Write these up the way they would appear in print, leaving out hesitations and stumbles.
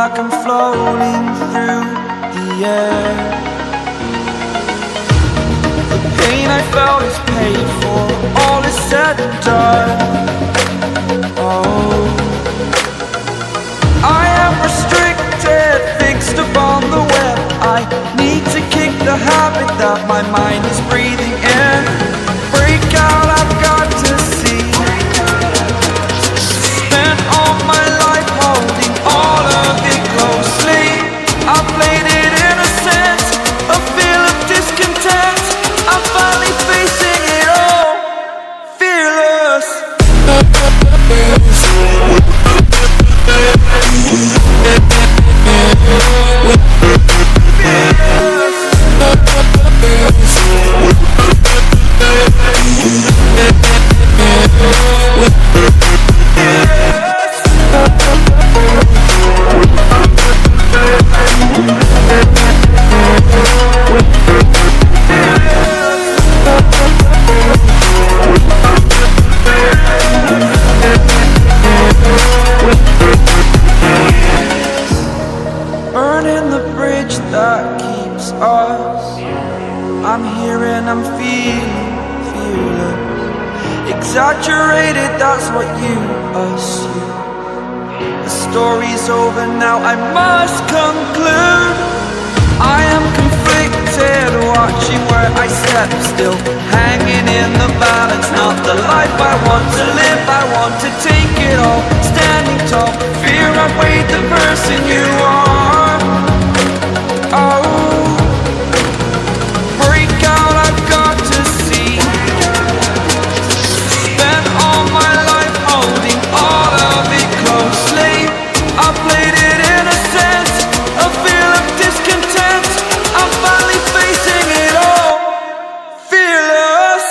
like I'm floating through the air. The pain I felt is paid for, all is said and done. Oh, I am restricted, fixed upon the web. I need to kick the habit that my mind is breathing in. Break out, I've got to see. Spent all my life holding all of it closely. I played it innocent, a feel of discontent. I'm finally facing it all, fearless. Burning the bridge that keeps us. I'm here and I'm feeling fearless. Exaggerated, that's what you assume. The story's over now, I must conclude. I am conflicted, watching where I step still, hanging in the balance. Not the life I want to live, I want to take it all. Standing tall, fear I've weighed the person you are. Oh, break out, I've got to see. Spent all my life holding all of it closely. I played it innocent, a feel of discontent. I'm finally facing it all, fearless.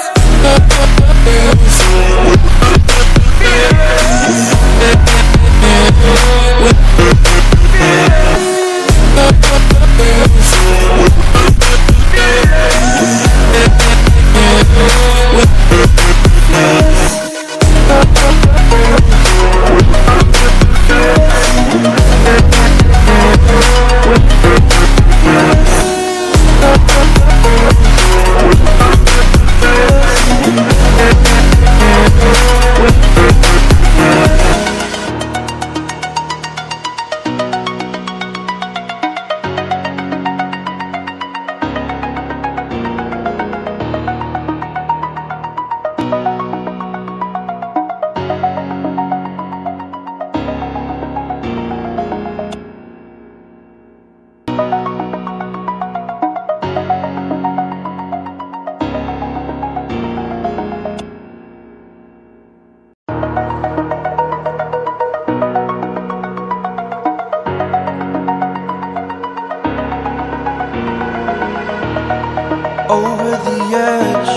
Over the edge,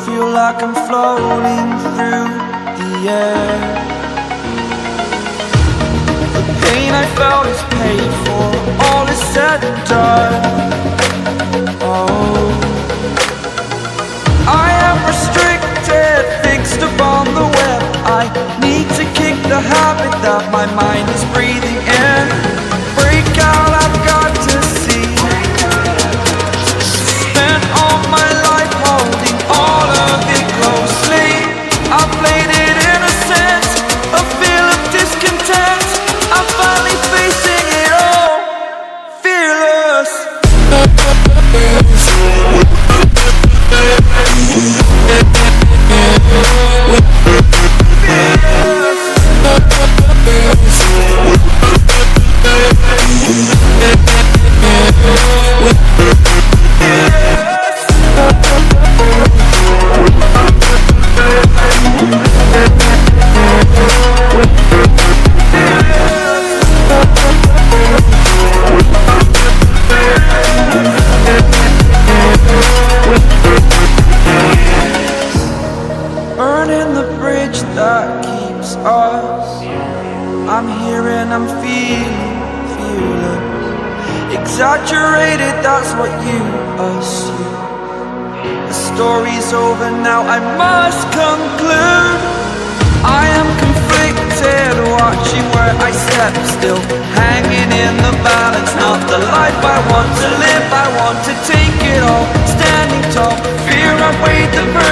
feel like I'm floating through the air. The pain I felt is paid for, all is said and done. Oh, I am restricted, fixed upon the web. I need to kick the habit that my mind is breathing in. Break out, I've got to see. Spent all my life holding all of it closely. I played it innocent, a feel of discontent. I'm finally facing it all, fearless. Burning the bridge that keeps us. I'm here and I'm feeling fearless. Exaggerated, that's what you assume. The story's over now, I must conclude. I am conflicted, watching where I step still, hanging in in the balance, not the life I want to live. I want to take it all, standing tall. Fear I've weighed the burden.